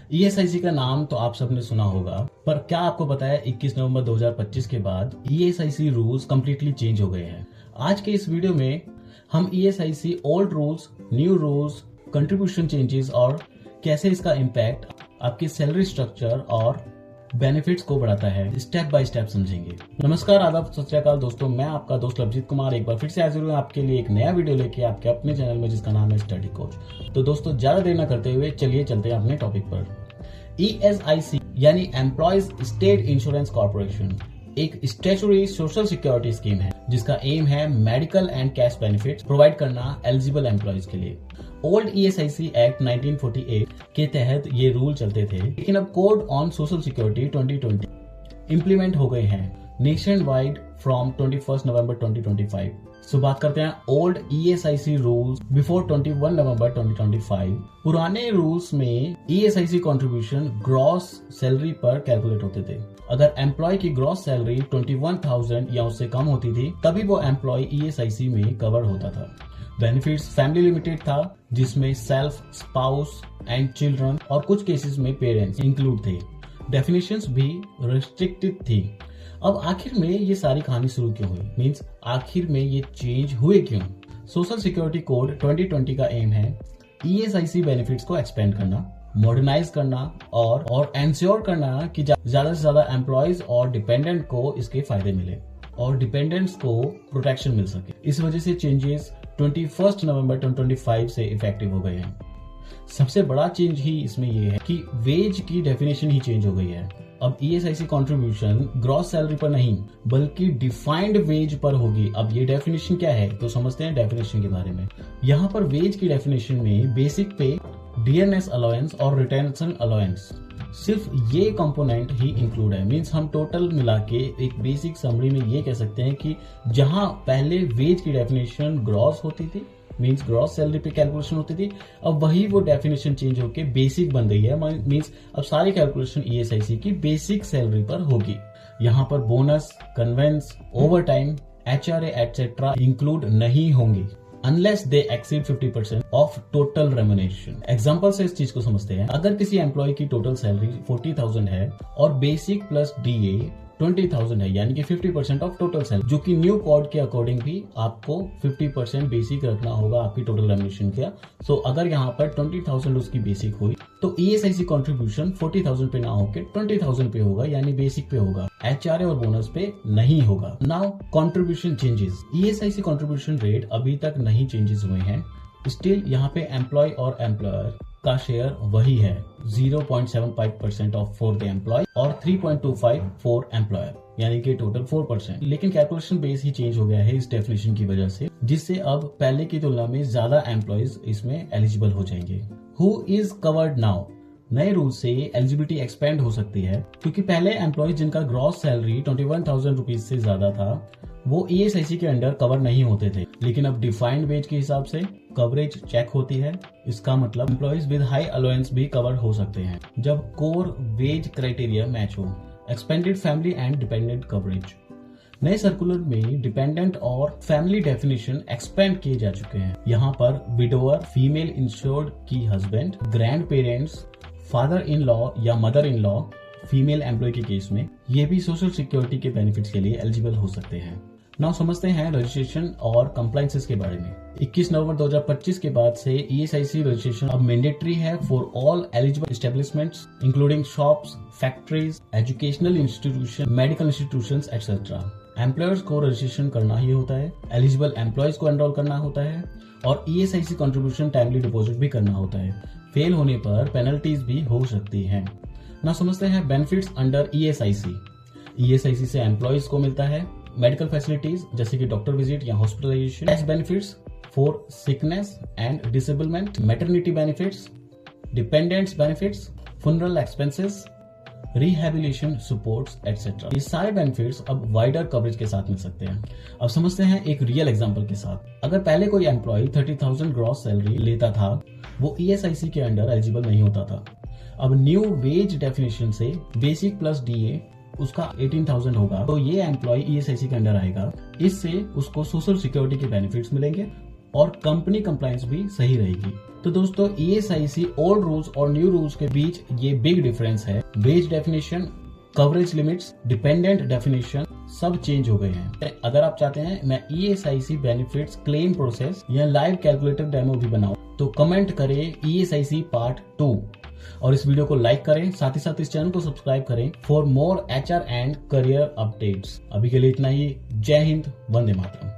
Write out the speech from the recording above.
ESIC का नाम तो आप सबने सुना होगा, पर क्या आपको पता है 21 नवंबर 2025 के बाद ईएसआईसी रूल्स कंप्लीटली चेंज हो गए हैं। आज के इस वीडियो में हम ESIC old rules, new rules, contribution changes और कैसे इसका इम्पैक्ट आपके सैलरी स्ट्रक्चर और बेनिफिट्स को बढ़ाता है, स्टेप बाय स्टेप समझेंगे। नमस्कार, आदाब, सत श्री अकाल दोस्तों, मैं आपका दोस्त लवजीत कुमार एक बार फिर से हाजिर हूँ आपके लिए एक नया वीडियो लेके आपके अपने चैनल में, जिसका नाम है स्टडी कोच। तो दोस्तों, ज्यादा देर न करते हुए चलिए चलते हैं अपने टॉपिक पर। ईएसआईसी यानी एम्प्लॉयज स्टेट इंश्योरेंस कॉर्पोरेशन एक स्टैट्यूटरी सोशल सिक्योरिटी स्कीम है जिसका एम है medical and cash benefits provide करना एलिजिबल एम्प्लॉयज के लिए। ओल्ड ईएसआईसी एक्ट 1948 के तहत ये रूल चलते थे, लेकिन अब code on social security 2020 implement हो गए हैं नेशन वाइड फ्रॉम 21 नवंबर 2025। सो बात करते हैं ओल्ड ईएसआईसी रूल्स बिफोर 21 नवंबर 2025। पुराने रूल्स में ईएसआईसी कंट्रीब्यूशन ग्रॉस सैलरी पर कैलकुलेट होते थे। अगर एम्प्लॉय की ग्रॉस सैलरी 21,000 या उससे कम होती थी तभी वो एम्प्लॉय ईएसआईसी में कवर होता था। बेनिफिट्स फैमिली लिमिटेड था, जिसमें सेल्फ, स्पाउस एंड चिल्ड्रन और कुछ केसेस में पेरेंट्स इंक्लूड थे। डेफिनेशंस भी रिस्ट्रिक्टेड थी। अब आखिर में ये सारी कहानी शुरू क्यों हुई, मींस आखिर में ये चेंज हुए क्यों? सोशल सिक्योरिटी कोड 2020 का एम है ईएसआईसी बेनिफिट्स को एक्सपेंड करना, मॉडर्नाइज करना और एंश्योर करना कि ज्यादा से ज्यादा एम्प्लॉयज और डिपेंडेंट को इसके फायदे मिले और डिपेंडेंट्स को प्रोटेक्शन मिल सके। इस वजह से चेंजेस 21 नवंबर 2025 से इफेक्टिव हो गए हैं। सबसे बड़ा चेंज ही इसमें यह है कि वेज की डेफिनेशन ही चेंज हो गई है। अब ईएसआईसी कंट्रीब्यूशन ग्रॉस सैलरी पर नहीं बल्कि डिफाइंड वेज पर होगी। अब ये डेफिनेशन क्या है तो समझते हैं डेफिनेशन के बारे में। यहाँ पर वेज की डेफिनेशन में बेसिक पे, डीएनएस अलाउंस और रिटेंशन अलाउंस, सिर्फ ये कंपोनेंट ही इंक्लूड है। मींस हम टोटल मिला के एक बेसिक समरी में ये कह सकते हैं कि जहां पहले वेज की डेफिनेशन ग्रॉस होती थी, मींस ग्रॉस सैलरी पे कैलकुलेशन होती थी, अब वही वो डेफिनेशन चेंज होके बेसिक बन गई है। मींस अब सारी कैलकुलेशन ईएसआईसी की बेसिक सैलरी पर होगी। यहाँ पर bonus, conveyance, overtime, HRA etcetera include नहीं होंगी unless they exceed 50% of total remuneration. Example से इस चीज को समझते हैं। अगर किसी एम्प्लॉय की टोटल सैलरी 40,000 है और बेसिक प्लस डीए 20,000 है, यानी कि 50% ऑफ टोटल सैलरी, जो कि न्यू कोड के अकॉर्डिंग भी आपको 50% बेसिक रखना होगा आपकी टोटल रेम्युनरेशन का। सो अगर यहाँ पर 20,000 उसकी बेसिक हुई तो ईएसआईसी कंट्रीब्यूशन 40,000 पे ना होकर 20,000 पे होगा, यानी बेसिक पे होगा, एचआरए और बोनस पे नहीं होगा। Now contribution changes. ESIC contribution rate अभी तक नहीं चेंजेस हुए हैं। स्टिल यहाँ पे एम्प्लॉय और एम्प्लॉयर का शेयर वही है, 0.75% ऑफ फॉर द एम्प्लॉय और 3.25 फॉर एम्प्लॉयर, यानी कि टोटल 4%। लेकिन कैलकुलेशन बेस ही चेंज हो गया है इस डेफिनेशन की वजह से, जिससे अब पहले की तुलना में ज्यादा एम्प्लॉयज इसमें एलिजिबल हो जाएंगे। Who is covered now? नए रूल से एलिजिबिलिटी एक्सपेंड हो सकती है, क्योंकि पहले एम्प्लॉयज जिनका ग्रॉस सैलरी 21,000 रुपीज से ज्यादा था वो ईएसआईसी के अंडर कवर नहीं होते थे, लेकिन अब डिफाइंड वेज के हिसाब से कवरेज चेक होती है। इसका मतलब एम्प्लॉयज विद हाई अलाउंस भी कवर हो सकते हैं जब कोर वेज क्राइटेरिया मैच हो। Expanded family and dependent coverage. नए सर्कुलर में डिपेंडेंट और फैमिली डेफिनेशन एक्सपेंड किए जा चुके हैं। यहाँ पर विडोअर, फीमेल इंश्योर्ड की husband, grandparents, father in law या mother in law female employee के केस में ये भी सोशल सिक्योरिटी के बेनिफिट्स के लिए एलिजिबल हो सकते हैं। नाउ समझते हैं रजिस्ट्रेशन और कंप्लायंसेस के बारे में। 21 नवंबर 2025 के बाद से ईएसआईसी रजिस्ट्रेशन अब मैंडेटरी है for all eligible establishments including shops, factories, educational institution, medical institutions etcetera. Employers को रजिस्ट्रेशन करना ही होता है, एलिजिबल एम्प्लॉयज को एनरोल करना होता है और ईएसआईसी कंट्रीब्यूशन टाइमली डिपॉजिट भी करना होता है। फेल होने पर पेनल्टीज भी हो सकती हैं। ना समझते हैं बेनिफिट्स अंडर ईएसआईसी। ईएसआईसी से एम्प्लॉयज को मिलता है मेडिकल फैसिलिटीज जैसे कि डॉक्टर विजिट या hospitalisation, tax benefits for sickness and disablement, maternity benefits, dependents benefits, funeral expenses, rehabilitation supports etcetera. ये सारे बेनिफिट्स अब वाइडर कवरेज के साथ मिल सकते हैं। अब समझते हैं एक रियल एग्जांपल के साथ। अगर पहले कोई एम्प्लॉय 30,000 ग्रॉस सैलरी लेता था वो ईएसआईसी के अंडर एलिजिबल नहीं होता था। अब न्यू वेज डेफिनेशन से बेसिक प्लस डीए उसका 18,000 होगा, तो ये एम्प्लॉय ईएसआईसी के अंडर आएगा। इससे उसको सोशल सिक्योरिटी के बेनिफिट्स मिलेंगे और कंपनी कंप्लायंस भी सही रहेगी। तो दोस्तों ESIC ओल्ड रूल्स और न्यू रूल्स के बीच ये बिग डिफरेंस है। Wage definition, coverage limits, dependent definition सब चेंज हो गए हैं। अगर आप चाहते हैं मैं ESIC बेनिफिट्स क्लेम प्रोसेस या लाइव कैलकुलेटर डेमो भी बनाऊं तो कमेंट करें ESIC पार्ट 2 और इस वीडियो को लाइक करें, साथ ही साथ इस चैनल को सब्सक्राइब करें for more HR and career updates. अभी के लिए इतना ही। जय हिंद, वंदे मातरम।